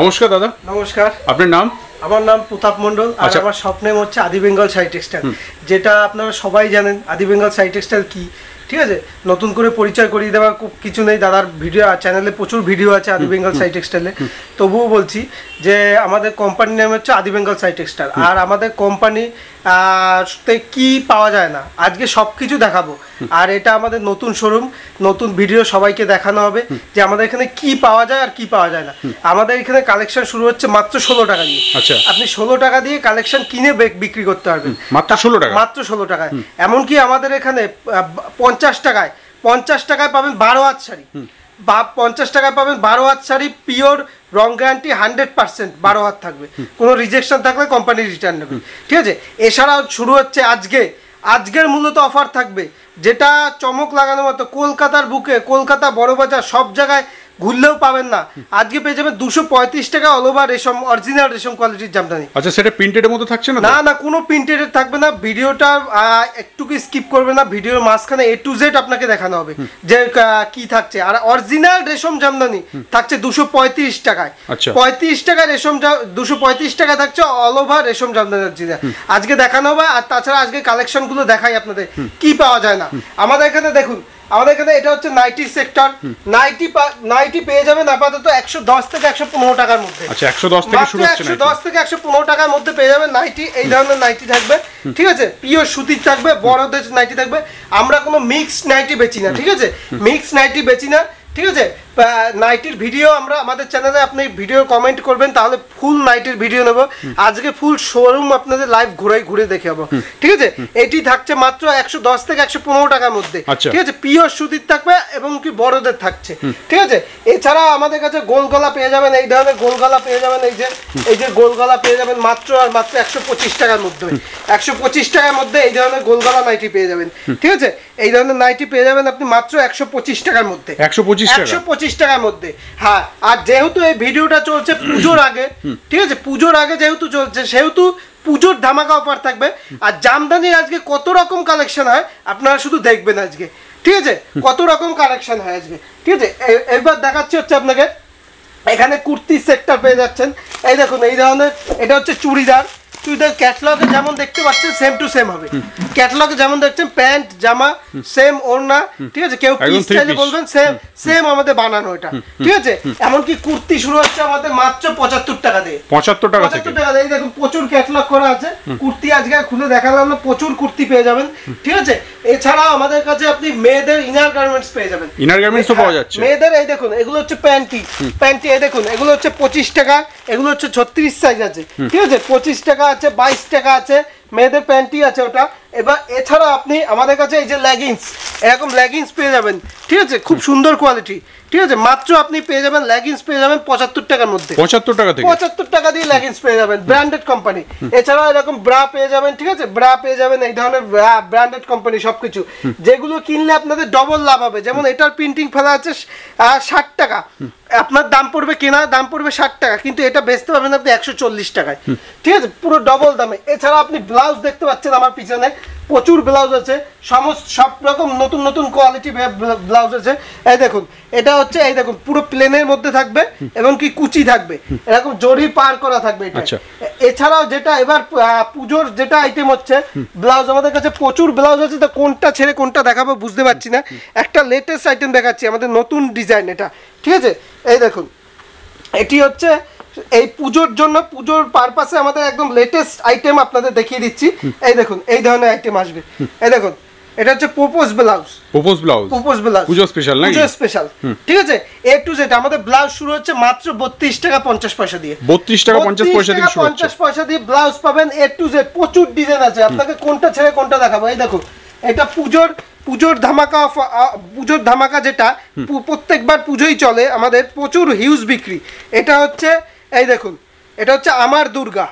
নমস্কার দাদা। নমস্কার। আপনার নাম? আমার নাম প্রতাপ মণ্ডল। আর আমার শপ নেম হচ্ছে আদি বেঙ্গল শাড়ি টেক্সটাইল, যেটা আপনারা সবাই জানেন। আদি বেঙ্গল শাড়ি টেক্সটাইল কি, ঠিক আছে, নতুন করে পরিচয় করিয়ে দেওয়ার কিছু নেই। দাদার ভিডিও চ্যানেলে প্রচুর ভিডিও আছে আদি বেঙ্গল শাড়ি টেক্সটাইলে। তবুও বলছি যে আমাদের কোম্পানির নাম হচ্ছে আদি বেঙ্গল শাড়ি টেক্সটাইল। আর আমাদের কোম্পানি তে কি পাওয়া যায় না আজকে সব কিছু দেখাবো। আর এটা আমাদের নতুন শোরুম, নতুন ভিডিও সবাইকে দেখানো হবে যে আমাদের এখানে কি পাওয়া যায় আর কি পাওয়া যায় না। আমাদের এখানে কালেকশন শুরু হচ্ছে মাত্র 16 টাকা দিয়ে। আচ্ছা, আপনি 16 টাকা দিয়ে কালেকশন কিনে বিক্রি করতে পারবেন। মাত্র 16 টাকা? মাত্র 16 টাকায়। এমনকি আমাদের এখানে 50 টাকায় পাবেন 12 হাত শাড়ি, বা 50 টাকায় পাবেন 12 হাত শাড়ি পিওর রং গ্যারান্টি 100%। 12 হাত থাকবে, কোনো রিজেকশন থাকলে কোম্পানি রিটার্ন নেবে, ঠিক আছে। এছাড়াও শুরু হচ্ছে আজকের মূলত অফার থাকবে, যেটা চমক লাগানোর মতো। কলকাতার বুকে, কলকাতা বড়বাজার সব জায়গায় ঘুরলেও পাবেন না। আজকে পেয়ে যাবেন 235 টাকা অল ওভার রেশম, অরিজিনাল রেশম কোয়ালিটির জামদানি। আচ্ছা, সেটা প্রিন্টেডের মধ্যে থাকছে না? না, কোনো প্রিন্টেড থাকবে না। ভিডিওটা একটু কি স্কিপ করবে না, ভিডিওর মাঝখানে A to Z আপনাকে দেখানো হবে যে কি থাকছে। আর অরিজিনাল রেশম জামদানি থাকছে 235 টাকায়। 35 টাকা রেশম, 235 টাকা থাকছে অল ওভার রেশম জামদানি আজকে দেখানো হবে। আর তাছাড়া আজকে কালেকশনগুলো দেখাই আপনাদের কি পাওয়া যায় না। আমাদের এখানে দেখুন, আমাদের এখানে এটা হচ্ছে নাইটি সেক্টর। নাইটি পেয়ে যাবেন আপাতত 110 থেকে 115 টাকার মধ্যে। আচ্ছা, 110 থেকে শুরু হচ্ছে। 110 থেকে 115 টাকার মধ্যে পেয়ে যাবেন নাইটি। এই ধরনের নাইটি থাকবে, ঠিক আছে, পিওর সুতির থাকবে, বড়দের নাইটি থাকবে। আমরা কোনো মিক্সড নাইটি বেচি না, ঠিক আছে, মিক্সড নাইটি বেচি না, ঠিক আছে। নাইটির ভিডিও আমরা আমাদের চ্যানেলে, আপনি ভিডিও কমেন্ট করবেন, তাহলে ফুল নাইটির ভিডিও নেব। আজকে ফুল শোরুম আপনাদের লাইভ ঘুরে দেখে যাবো, ঠিক আছে। এটি থাকছে মাত্র 110 থেকে 115 টাকার মধ্যে, ঠিক আছে। পিওর সুতির থাকবে এবং কি বড়দের থাকছে, ঠিক আছে। এছাড়া আমাদের কাছে গোল গলা পেয়ে যাবেন, এই ধরনের গোল গলা পেয়ে যাবেন। এই যে গোল গলা পেয়ে যাবেন মাত্র 125 টাকার মধ্যে। 125 টাকার মধ্যে এই ধরনের গোল গলা নাইটি পেয়ে যাবেন, ঠিক আছে। এই ধরনের নাইটি পেয়ে যাবেন আপনি মাত্র 125 টাকার মধ্যে। 125 টাকার মধ্যে, হ্যাঁ। আর যেহেতু এই ভিডিওটা চলছে পুজোর আগে, ঠিক আছে, পুজোর আগে যেহেতু চলছে, সেহেতু পুজোর ধামাকা অফার থাকবে। আর জামদানির আজকে কত রকম কালেকশন হয় আপনারা শুধু দেখবেন আজকে, ঠিক আছে, কত রকম কালেকশন হয় আজকে, ঠিক আছে। এবার দেখাচ্ছি হচ্ছে আপনাকে, এখানে কুর্তি সেক্টর পেয়ে যাচ্ছেন। এই দেখুন, এই ধরনের, এটা হচ্ছে চুড়িদার ক্যাটালগে যেমন দেখতে পাচ্ছেন সেম টু সেম হবে। ক্যাটালগে যেমন দেখছেন প্যান্ট জামা সেম, ওড়না, ঠিক আছে। কেউ কি স্টাইলে বলবেন, সেম আমাদের বানানো এটা, ঠিক আছে। এমনকি কুর্তি শুরু হচ্ছে আমাদের মাত্র 75 টাকা দিয়ে। 75 টাকা দিয়ে। এই দেখুন প্রচুর ক্যাটালগ করা আছে। কুর্তি আজকে খুলে দেখালাম না, প্রচুর কুর্তি পেয়ে যাবেন, ঠিক আছে। এছাড়াও আমাদের কাছে আপনি মেয়েদের ইনার গার্মেন্টস পেয়ে যাবেন। ইনার গার্মেন্টসও পাওয়া যাচ্ছে মেয়েদের। এই দেখুন, এগুলো হচ্ছে প্যান্টি। এই দেখুন, এগুলো হচ্ছে 25 টাকা, এগুলো হচ্ছে 36 সাইজ আছে, ঠিক আছে। 25 টাকা আছে, 22 টাকা আছে, মেয়েদের প্যান্টি আছে ওটা। এবার এছাড়া আপনি আমাদের কাছে এই যে লেগিংস, এরকম লেগিংস পেয়ে যাবেন, ঠিক আছে, খুব সুন্দর কোয়ালিটি, ঠিক আছে। মাত্র আপনি পেয়ে যাবেন লেগিংস পেয়ে যাবেন 75 টাকার মধ্যে। 75 টাকা থেকে 75 টাকা দিয়ে লেগিংস পেয়ে যাবেন, ব্র্যান্ডেড কোম্পানি। এছাড়া এরকম ব্রা পেয়ে যাবেন, ঠিক আছে, ব্রা পেয়ে যাবেন এই ধরনের ব্র্যান্ডেড কোম্পানি সবকিছু, যেগুলো কিনলে আপনাদের ডবল লাভ হবে। যেমন এটার প্রিন্টিং ফেলা আছে 60 টাকা, আপনার দাম পড়বে, কেনার দাম পড়বে 60 টাকা, কিন্তু এটা বেচতে পারবেন আপনি 140 টাকায়, ঠিক আছে, পুরো ডবল দামে। এছাড়া আপনি ব্লাউজ দেখতে পাচ্ছেন আমার পিছনে, প্রচুর ব্লাউজ আছে, সব রকম নতুন কোয়ালিটি ব্লাউজ আছে। এই দেখুন, এটা হচ্ছে, এই দেখুন পুরো প্লেনের মধ্যে থাকবে এবং কি কুচি থাকবে, এরকম জরি পার করা থাকবে এটা। এছাড়াও যেটা এবার পুজোর যেটা আইটেম হচ্ছে ব্লাউজ, আমাদের কাছে প্রচুর ব্লাউজ আছে। তো কোনটা ছেড়ে কোনটা দেখাবো বুঝতে পারছি না। একটা লেটেস্ট আইটেম দেখাচ্ছি, আমাদের নতুন ডিজাইন এটা, ঠিক আছে। এই দেখুন, এটি হচ্ছে এই পুজোর জন্য, পুজোর পারপাসে আমাদের একদম লেটেস্ট আইটেম আপনাদের দেখিয়ে দিচ্ছি। এই দেখুন, এই ধরনের আইটেম আসবে। এই দেখুন, এটা হচ্ছে পোপোস ব্লাউজ, পুজো স্পেশাল, পুজো স্পেশাল, ঠিক আছে। A to Z আমাদের ব্লাউজ শুরু হচ্ছে মাত্র 32 টাকা 50 পয়সা দিয়ে। 32 টাকা 50 পয়সা দিয়ে, 50 পয়সা দিয়ে ব্লাউজ পাবেন A to Z। প্রচুর ডিজাইন আছে, আপনাকে কোনটা ছেড়ে কোনটা দেখাবো। এই দেখুন, এটা পুজোর ধামাকা যেটা প্রত্যেকবার পুজোই চলে আমাদের, প্রচুর হিউজ বিক্রি। এটা হচ্ছে, এই দেখুন, এটা হচ্ছে আমার দুর্গা,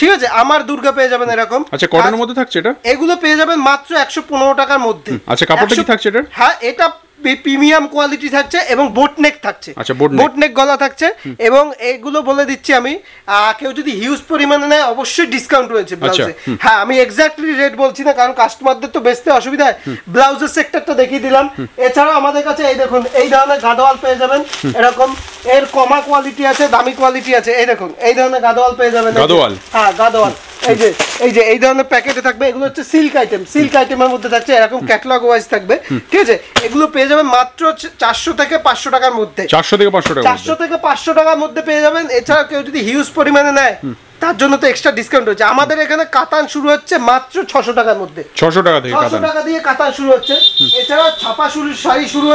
ঠিক আছে। আমার দুর্গা পেয়ে যাবেন এরকম। আচ্ছা, কটনের মধ্যে থাকছে এটা? এগুলো পেয়ে যাবেন মাত্র 115 টাকার মধ্যে। আচ্ছা, কাপড়টা কি থাকছে এটা? হ্যাঁ, এটা প্রিমিয়াম কোয়ালিটি থাকছে এবং বোটনেক থাকছে। আচ্ছা, বোটনেক গলা থাকছে এবং এগুলো বলে দিচ্ছি আমি, কেউ যদি হিউজ পরিমাণে নেয় অবশ্যই ডিসকাউন্ট রয়েছে ব্লাউজে। হ্যাঁ, আমি এক্স্যাক্টলি রেট বলছি না, কারণ কাস্টমারদের তো বেচতে অসুবিধা হয়। ব্লাউজের সেক্টরটা দেখিয়ে দিলাম। এছাড়াও আমাদের কাছে এই দেখুন এই ধরনের গাদোয়াল পেয়ে যাবেন, এরকম এর কমা কোয়ালিটি আছে, দামি কোয়ালিটি আছে। এই দেখুন এই ধরনের গাদোয়াল পেয়ে যাবেন। হ্যাঁ, গাদোয়াল এই ধরনের প্যাকেটে থাকবে। এগুলো হচ্ছে সিল্ক আইটেম, সিল্ক আইটেমের মধ্যে থাকছে, এরকম ক্যাটালগ ওয়াইজ থাকবে, ঠিক আছে। এগুলো পেয়ে যাবেন মাত্র 400 থেকে 500 টাকার মধ্যে। 400 থেকে 500 টাকার মধ্যে পেয়ে যাবেন। এছাড়া কেউ যদি হিউজ পরিমাণে নেয় তার জন্য তো এক্সট্রা ডিসকাউন্ট হচ্ছে। আমাদের এখানে কাতান শুরু হচ্ছে মাত্র 600 টাকার মধ্যে। 600 টাকা দিয়ে কাতান শুরু হচ্ছে। এছাড়া ছাপা শাড়ি শুরু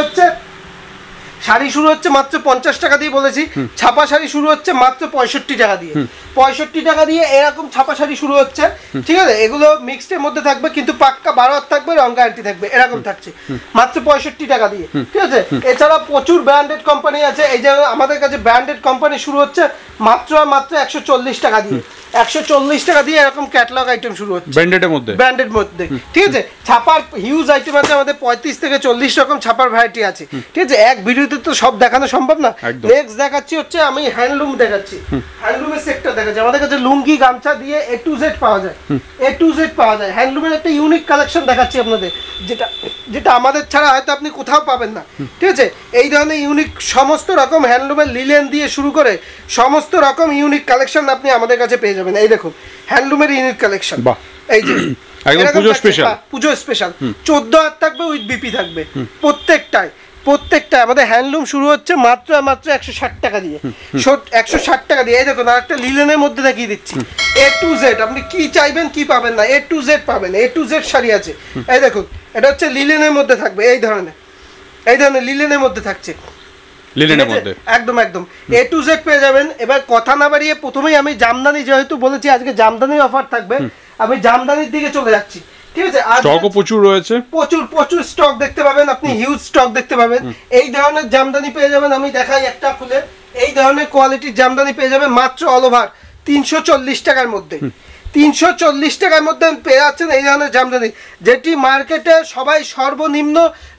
হচ্ছে মাত্র 50 টাকা দিয়ে বলেছি। ছাপা শাড়ি শুরু হচ্ছে মাত্র 65 টাকা দিয়ে। 65 টাকা দিয়ে এরকম ছাপা শাড়ি শুরু হচ্ছে, ঠিক আছে। এগুলো মিক্সডের মধ্যে থাকবে, কিন্তু পাক্কা 12 হাত থাকবে, রং গ্যারান্টি থাকবে, এরকম থাকছে মাত্র 65 টাকা দিয়ে, ঠিক আছে। এছাড়া প্রচুর ব্র্যান্ডেড কোম্পানি আছে। এই যে আমাদের কাছে ব্র্যান্ডেড কোম্পানি শুরু হচ্ছে মাত্র 140 টাকা দিয়ে। 140 টাকা দিয়ে এরকম ক্যাটালগ আইটেম শুরু হচ্ছে ব্র্যান্ডেড মধ্যে, ঠিক আছে। ছাপার হিউজ আইটেম আছে আমাদের, 35 থেকে 40 রকম ছাপার ভ্যারাইটি আছে, ঠিক আছে। এক ভিডিওতে তো সব দেখানো সম্ভব না। নেক্সট দেখাচ্ছি হচ্ছে আমি হ্যান্ডলুম দেখাচ্ছি, হ্যান্ডলুমের সেক্টর দেখাচ্ছি। আমাদের কাছে লুঙ্গি গামছা দিয়ে A to Z পাওয়া যায়, A to Z পাওয়া যায়। হ্যান্ডলুমের একটা ইউনিক কালেকশন দেখাচ্ছি আপনাদের, যেটা আমাদের ছাড়া হয়তো আপনি কোথাও পাবেন না, ঠিক আছে। এই ধরনের ইউনিক সমস্ত রকম হ্যান্ডলুমের লিলেন দিয়ে শুরু করে সমস্ত রকম ইউনিক কালেকশন আপনি আমাদের কাছে পেয়ে যাবেন। এই দেখুন হ্যান্ডলুমের ইউনিক কালেকশন, এই যে পুজো স্পেশাল 14 হাত থাকবে, উইথ বিপি থাকবে প্রত্যেকটা। আমাদের হ্যান্ডলুম শুরু হচ্ছে মাত্র 160 টাকা দিয়ে, 160 টাকা দিয়ে। এই দেখুন আরেকটা লিলেনের মধ্যে দেখিয়ে দিচ্ছি, A to Z। আপনি কি চাইবেন কি পাবেন না, A to Z পাবেন, A to Z শাড়ি আছে। এই দেখুন এটা হচ্ছে লিলেনের মধ্যে থাকবে, এই ধরনের লিলেনের মধ্যে থাকছে, একদম A to Z পেয়ে যাবেন। এবার কথা না বাড়িয়ে প্রথমেই আমি জামদানি, যেহেতু বলেছি আজকে জামদানির অফার থাকবে, আমি জামদানির দিকে চলে যাচ্ছি, ঠিক আছে। স্টকও প্রচুর রয়েছে, প্রচুর স্টক দেখতে পাবেন আপনি, হিউজ স্টক দেখতে পাবেন। এই ধরনের জামদানি পেয়ে যাবেন, আমি দেখাই একটা খুলে। এই ধরনের কোয়ালিটির জামদানি পেয়ে যাবেন মাত্র অল ওভার 340 টাকার মধ্যে। 340 টাকার মধ্যে পেয়ে যাচ্ছেন এই ধরনের জামদানি, যেটি মার্কেটে সবাই সর্বনিম্ন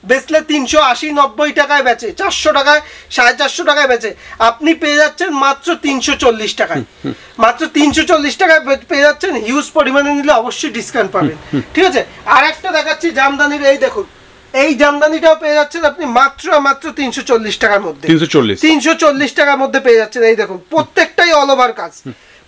বেচলে 380-90 টাকায় বেচে, 400 টাকায় 450 টাকায় বেচে। আপনি পেয়ে যাচ্ছেন মাত্র 340 টাকায়, মাত্র 340 টাকায় পেয়ে যাচ্ছেন। হিউজ পরিমাণে নিলে অবশ্যই ডিসকাউন্ট পাবেন, ঠিক আছে। আর একটা দেখাচ্ছি জামদানির, এই দেখুন এই জামদানিটাও পেয়ে যাচ্ছেন আপনি মাত্র 340 টাকার মধ্যে। 340 টাকার মধ্যে পেয়ে যাচ্ছেন। এই দেখুন প্রত্যেকটাই অল ওভার কাজ,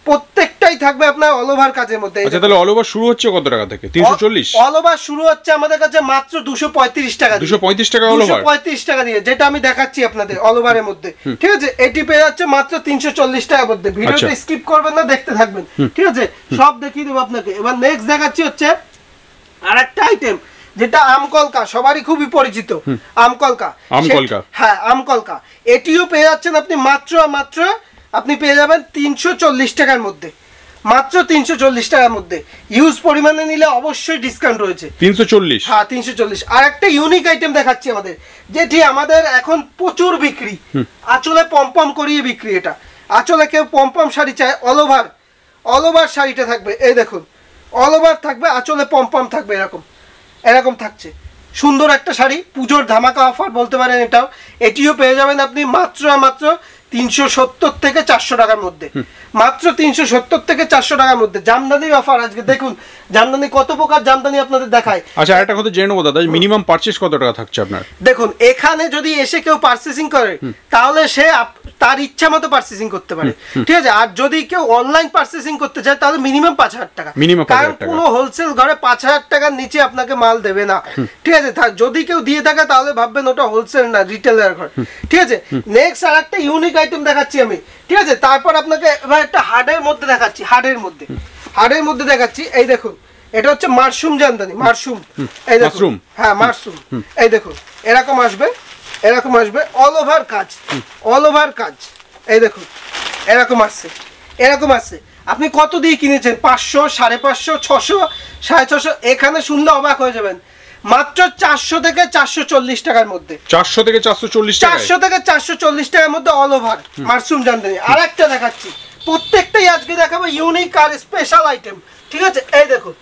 প্রত্যেকটাই থাকবে আপনার অল ওভার কাজের মধ্যে। আচ্ছা, তাহলে অল ওভার শুরু হচ্ছে কত টাকা থেকে? 340। অল ওভার শুরু হচ্ছে আমাদের কাছে মাত্র 235 টাকা, 235 টাকা অল ওভার, 235 টাকা দিয়ে, যেটা আমি দেখাচ্ছি আপনাদের অল ওভারের মধ্যে, ঠিক আছে। এটি পেয়ে যাচ্ছে মাত্র 340 টাকার মধ্যে। ভিডিওটা স্কিপ করবেন না, দেখতে থাকবেন, ঠিক আছে। সব দেখিয়ে দেবো আপনাকে। এবার নেক্সট দেখাচ্ছি হচ্ছে আরেকটা আইটেম, যেটা আমকলকা, সবারই খুবই পরিচিত আমকলকা। হ্যাঁ, আমকলকা। এটিও পেয়ে যাচ্ছেন আপনি মাত্র আপনি পেয়ে যাবেন 340 টাকার মধ্যে, মাত্র 340 টাকার মধ্যে। ইউজ পরিমাণে নিলে অবশ্যই ডিসকাউন্ট রয়েছে। 340, হ্যাঁ 340। আর একটা ইউনিক আইটেম দেখাচ্ছি আমাদের, যেটি আমাদের এখন প্রচুর বিক্রি, আঁচলে পম্পম করিয়ে বিক্রি। এটা আঁচলে কেউ পম্পম শাড়ি চায়, অল ওভার শাড়িটা থাকবে। এই দেখুন অল ওভার থাকবে, আঁচলে পম্পম থাকবে, এরকম থাকছে। সুন্দর একটা শাড়ি, পুজোর ধামাকা অফার বলতে পারেন এটাও। এটিও পেয়ে যাবেন আপনি মাত্র 370 থেকে 400 টাকার মধ্যে, মাত্র 370 থেকে 400 টাকার মধ্যে। জামদানির অফার আজকে দেখুন, জামদানি কত প্রকার জামদানি আপনাদের দেখায়। আচ্ছা, একটা কথা জেনে নেবো দাদা, মিনিমাম পারচেজ কত টাকা থাকছে আপনার? দেখুন এখানে যদি এসে কেউ পারচেসিং করে তাহলে সে তার ইচ্ছা মতো পারচেসিং করতে পারে, ঠিক আছে। আর যদি কেউ অনলাইন পারচেসিং করতে চায় তাহলে মিনিমাম 5000 টাকা, কারণ কোনো হোলসেল ঘরে 5000 টাকার নিচে আপনাকে মাল দেবে না, ঠিক আছে। যদি কেউ দিয়ে থাকে তাহলে ভাববেন ওটা হোলসেল না, রিটেলার ঘর, ঠিক আছে। নেক্সট আর একটা ইউনিক আইটেম দেখাচ্ছি আমি, ঠিক আছে। তারপর আপনাকে এবার একটা হার্ডের মধ্যে দেখাচ্ছি, হার্ডের মধ্যে দেখাচ্ছি। এই দেখুন এটা হচ্ছে মাশরুম জামদানি, মাশরুম, এই দেখুন, হ্যাঁ মাশরুম। এই দেখুন এরকম আসবে অল ওভার কাজ, এই দেখুন এরকম আসছে। আপনি কত দিয়ে কিনেছেন? 500, 550, 600, 650। এখানে শুনলে অবাক হয়ে যাবেন, মাত্র 400 থেকে 440 টাকার মধ্যে, 400 থেকে 440 টাকার মধ্যে অল ওভার মাশরুম জামদানি। আর একটা দেখাচ্ছি, প্রত্যেকটাই আজকে দেখাবো ইউনিক আর স্পেশাল আইটেম, ঠিক আছে। এই দেখুন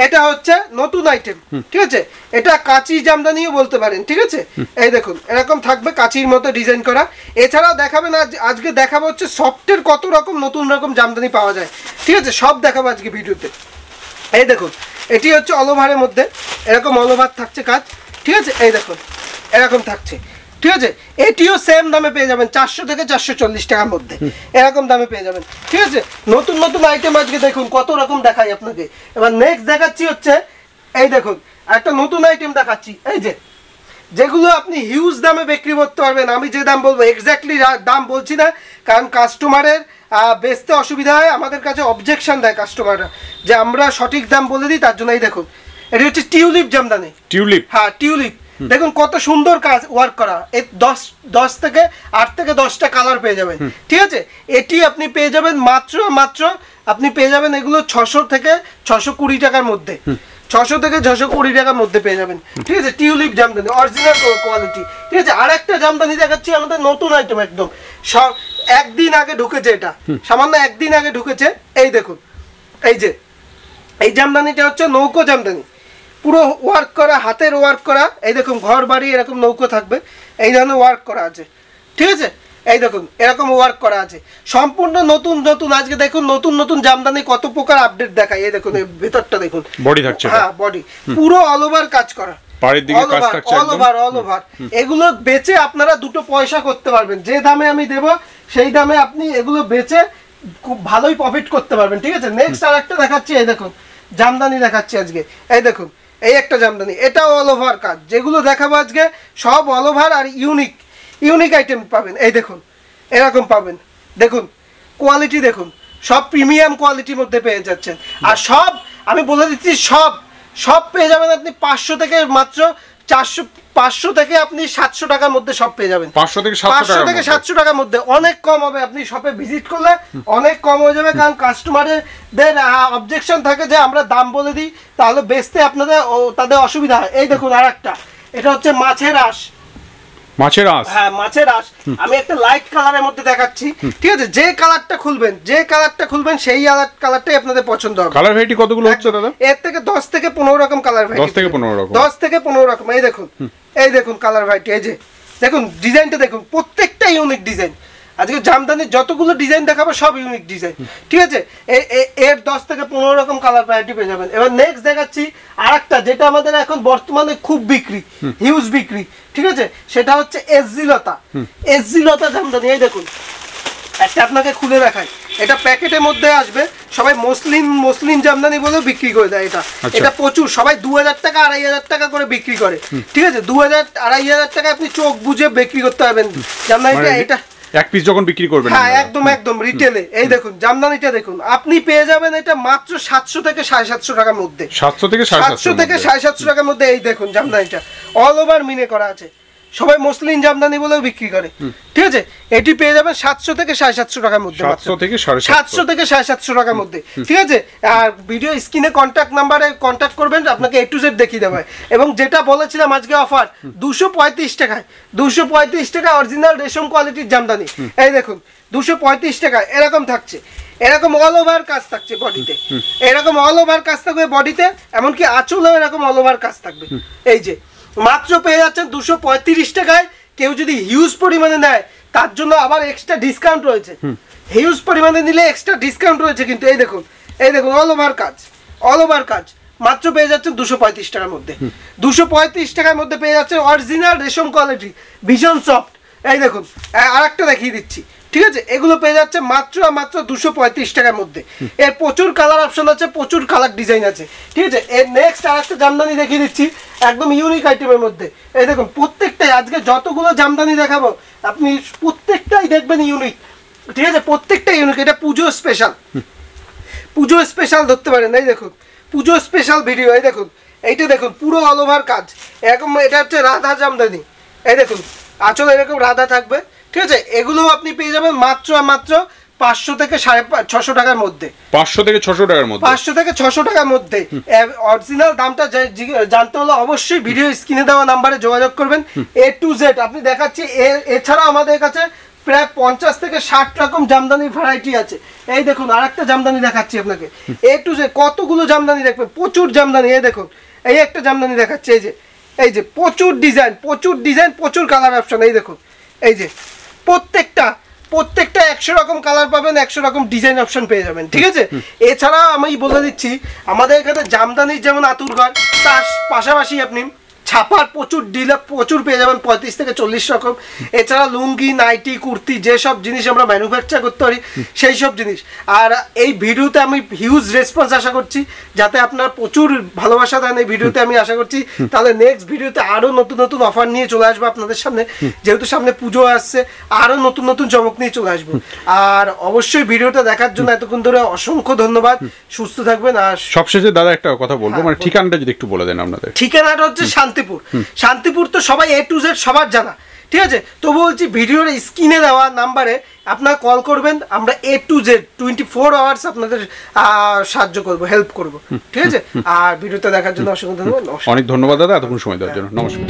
এটা হচ্ছে নতুন আইটেম, ঠিক আছে? এটা কাঁচি জামদানিও বলতে পারেন, ঠিক আছে? এই দেখুন এরকম থাকবে কাঁচির মতো ডিজাইন করা। এছাড়াও দেখাবেন আজকে দেখাবো হচ্ছে সফটের কত রকম নতুন রকম জামদানি পাওয়া যায়, ঠিক আছে? সব দেখাবো আজকে ভিডিওতে। এই দেখুন এটি হচ্ছে অল ওভারের মধ্যে, এরকম অল ওভার থাকছে কাজ, ঠিক আছে? এই দেখুন এরকম থাকছে, ঠিক আছে? এটিও সেম দামে পেয়ে যাবেন 400 থেকে 440 টাকার মধ্যে, এরকম দামে পেয়ে যাবেন, ঠিক আছে? নতুন নতুন আইটেম আজকে দেখুন কত রকম দেখাই আপনাকে। এবার নেক্সট দেখাচ্ছি হচ্ছে এই দেখুন একটা নতুন আইটেম দেখাচ্ছি, এই যে যেগুলো আপনি হিউজ দামে বিক্রি করতে পারবেন। আমি যে দাম বলবো এক্স্যাক্টলি দাম বলছি না, কারণ কাস্টমারের বেচতে অসুবিধা হয়, আমাদের কাছে অবজেকশন দেয় কাস্টমাররা যে আমরা সঠিক দাম বলে দিই, তার জন্য এই দেখুন এটি হচ্ছে টিউলিপ জামদানি। টিউলিপ? হ্যাঁ টিউলিপ, দেখুন কত সুন্দর কাজ ওয়ার্ক করা। এই 10 থেকে 8 থেকে 10টা কালার পেয়ে যাবেন, ঠিক আছে? এটি আপনি পেয়ে যাবেন মাত্র আপনি পেয়ে যাবেন এগুলো 600 থেকে 620 টাকার মধ্যে, 600 থেকে 620 টাকার মধ্যে পেয়ে যাবেন, ঠিক আছে? টিউলিপ জামদানি অরিজিনাল কোয়ালিটি, ঠিক আছে? আরেকটা জামদানি দেখাচ্ছি আমাদের নতুন আইটেম একদম, সব একদিন আগে ঢুকেছে, এটা সামান্য একদিন আগে ঢুকেছে। এই দেখুন এই যে এই জামদানিটা হচ্ছে নৌকো জামদানি, পুরো ওয়ার্ক করা, হাতের ওয়ার্ক করা। এই দেখুন ঘর বাড়ি এরকম নৌকো থাকবে, এই ধরনের ওয়ার্ক করা আছে, ঠিক আছে? এই দেখুন এরকম ওয়ার্ক করা আছে, সম্পূর্ণ নতুন নতুন। আজকে দেখুন নতুন নতুন জামদানি কত প্রকার আপডেট দেখায়। এই দেখুন এই ভেতরটা দেখুন, বডি থাকছে? হ্যাঁ বডি পুরো অল ওভার কাজ করা, পাড়ের দিকে কাজ থাকছে অল ওভার। এগুলো বেচে আপনারা দুটো পয়সা করতে পারবেন, যে দামে আমি দেব সেই দামে আপনি এগুলো বেচে খুব ভালোই প্রফিট করতে পারবেন, ঠিক আছে? নেক্সট আরেকটা দেখাচ্ছি, এই দেখুন জামদানি দেখাচ্ছি আজকে। এই দেখুন এই একটা জামদানি, এটাও অল ওভার কাজ। যেগুলো দেখাবো আজকে সব অল ওভার আর ইউনিক আইটেম পাবেন। এই দেখুন এরকম পাবেন, দেখুন কোয়ালিটি দেখুন, সব প্রিমিয়াম কোয়ালিটির মধ্যে পেয়ে যাচ্ছেন। আর সব আমি বলে দিচ্ছি সব পেয়ে যাবেন আপনি 500 থেকে মাত্র 500 থেকে আপনি 700 টাকার মধ্যে সব পেয়ে যাবেন। 500 থেকে 700 টাকার মধ্যে অনেক কম হবে। আপনি শপে ভিজিট করলে অনেক কম হয়ে যাবে, কারণ কাস্টমারদের অবজেকশন থাকে যে আমরা দাম বলে দিই তাহলে বেচতে তাদের অসুবিধা হয়। এই দেখুন আর একটা, এটা হচ্ছে মাছের আঁশ। হ্যাঁ মাছের আঁশ। আমি একটা লাইট কালারের মধ্যে দেখাচ্ছি, ঠিক আছে? যে কালারটা খুলবেন সেই কালারটাই আপনাদের পছন্দ হবে। কালার ভ্যারাইটি কতগুলো হচ্ছে দাদা? এর থেকে 10 থেকে 15 রকম কালার ভ্যারাইটি। 10 থেকে 15 রকম। এই দেখুন কালার ভ্যারাইটি, এই যে দেখুন ডিজাইনটা দেখুন, প্রত্যেকটা ইউনিক ডিজাইন। আজকে জামদানির যতগুলো ডিজাইন দেখাবো সব ইউনিক ডিজাইন, ঠিক আছে? এর 10 থেকে 15 রকম কালার ভ্যারাইটি পেয়ে যাবেন। এবার নেক্সট দেখাচ্ছি আরেকটা, যেটা আমাদের এখন বর্তমানে খুব বিক্রি, হিউজ বিক্রি, ঠিক আছে? সেটা হচ্ছে এসজি লতা জামদানি। এই দেখুন একটা আপনাকে খুলে দেখাই, এটা প্যাকেটের মধ্যে আসবে, সবাই মসলিন জামদানি বলেও বিক্রি করে দেয়। এটা প্রচুর, সবাই 2000 টাকা 2500 টাকা করে বিক্রি করে, ঠিক আছে? 2000-2500 টাকা আপনি চোখ বুঝে বিক্রি করতে পারবেন জামদানিটা। এটা এক পিস যখন বিক্রি করবেন, হ্যাঁ একদম রিটেলে। এই দেখুন জামদানিটা দেখুন, আপনি পেয়ে যাবেন এটা মাত্র 700 থেকে 750 টাকার মধ্যে। 700 থেকে 750 টাকার মধ্যে। এই দেখুন জামদানিটা অল ওভার মিনে করা আছে, সবাই মসলিন জামদানি বলেও বিক্রি করে, ঠিক আছে? এটি পেয়ে যাবেন 700 থেকে 750 টাকার মধ্যে, 700 থেকে 750 টাকার মধ্যে, ঠিক আছে? আর ভিডিও স্ক্রিনে কন্ট্যাক্ট নাম্বারে কন্ট্যাক্ট করবেন, আপনাকে A to Z দেখিয়ে দেবে। এবং যেটা বলেছিলাম আজকে অফার 235 টাকায়, 235 টাকা অরিজিনাল রেশম কোয়ালিটির জামদানি। এই দেখুন 235 টাকা এরকম থাকছে, এরকম অল ওভার কাজ থাকছে বডিতে, এরকম অল ওভার কাজ থাকবে বডিতে, এমনকি আঁচলেও এরকম অল ওভার কাজ থাকবে। এই যে মাত্র পেয়ে যাচ্ছেন 235 টাকায়। কেউ যদি হিউজ পরিমাণে নেয় তার জন্য আবার এক্সট্রা ডিসকাউন্ট রয়েছে, হিউজ পরিমাণে নিলে এক্সট্রা ডিসকাউন্ট রয়েছে কিন্তু। এই দেখুন অল ওভার কাজ মাত্র পেয়ে যাচ্ছেন 235 টাকার মধ্যে। 235 টাকার মধ্যে পেয়ে যাচ্ছেন অরিজিনাল রেশম কোয়ালিটি, ভীষণ সফট। এই দেখুন আরেকটা দেখিয়ে দিচ্ছি, ঠিক আছে? এগুলো পেয়ে যাচ্ছে মাত্র 235 টাকার মধ্যে। এর প্রচুর কালার অপশন আছে, প্রচুর কালার ডিজাইন আছে, ঠিক আছে? এর নেক্সট আরেকটা জামদানি দেখিয়ে দিচ্ছি একদম ইউনিক আইটেমের মধ্যে। এই দেখুন প্রত্যেকটাই, আজকে যতগুলো জামদানি দেখাবো আপনি প্রত্যেকটাই দেখবেন ইউনিক, ঠিক আছে? প্রত্যেকটা ইউনিক। এটা পুজো স্পেশাল ধরতে পারেন। এই দেখুন পুজো স্পেশাল ভিডিও। এই দেখুন এইটা দেখুন পুরো অল ওভার কাজ এরকম। এটা হচ্ছে রাধা জামদানি। এই দেখুন আঁচল এরকম রাধা থাকবে, ঠিক আছে? এগুলো আপনি পেয়ে যাবেন মাত্র 500 থেকে 650 টাকার মধ্যে। 500 থেকে 600 টাকার মধ্যে, 500 থেকে 600 টাকার মধ্যে। অরিজিনাল দামটা জানতে হলে অবশ্যই ভিডিও স্ক্রিনে দেওয়া নাম্বারে যোগাযোগ করবেন। A to Z আপনি দেখাচ্ছি। এছাড়া আমাদের কাছে প্রায় 50 থেকে 60 রকম জামদানির ভ্যারাইটি আছে। এই দেখুন আরেকটা জামদানি দেখাচ্ছি আপনাকে, এ টু জেড কতগুলো জামদানি দেখবেন, প্রচুর জামদানি। এই দেখুন এই একটা জামদানি দেখাচ্ছি, এই যে প্রচুর ডিজাইন, প্রচুর কালার অপশন। এই দেখুন এই যে প্রত্যেকটা 100 রকম কালার পাবেন, 100 রকম ডিজাইন অপশন পেয়ে যাবেন, ঠিক আছে। এছাড়া আমি বলে দিচ্ছি আমাদের এখানে জামদানির যেমন আতুরঘর, তার পাশাপাশি আপনি ছাপার প্রচুর পেয়ে যাবেন, 35 থেকে 40 রকম। এছাড়া লুঙ্গি, নাইটি, কুর্তি, যেসব জিনিস আমরা ম্যানুফ্যাকচার করতে পারি সেই সব জিনিস। আর এই ভিডিওতে আমি হিউজ রেসপন্স আশা করছি, যাতে আপনার প্রচুর ভালোবাসা দেন এই ভিডিওতে, আমি আশা করছি। তাহলে নেক্সট ভিডিওতে আরও নতুন অফার নিয়ে চলে আসবো আপনাদের সামনে, যেহেতু সামনে পুজো আসছে, আরও নতুন চমক নিয়ে চলে আসবো। আর অবশ্যই ভিডিওটা দেখার জন্য এতক্ষণ ধরে অসংখ্য ধন্যবাদ। সুস্থ থাকবেন। আর সবশেষে দাদা একটা কথা বলবো, মানে ঠিকানাটা যদি একটু বলে দেন আপনাদের। ঠিকানাটা হচ্ছে শান্তিপুর তো সবাই A to Z সবার জানা, ঠিক আছে। তো বলছি ভিডিওর স্ক্রিনে দেওয়া নাম্বারে আপনারা কল করবেন, আমরা A to Z 24 আওয়ার্স আপনাদের সাহায্য করব, হেল্প করব, ঠিক আছে। আর ভিডিওটা দেখার জন্য অসংখ্য ধন্যবাদ। অনেক ধন্যবাদ দাদা এতক্ষণ সময় দেওয়ার জন্য। নমস্কার।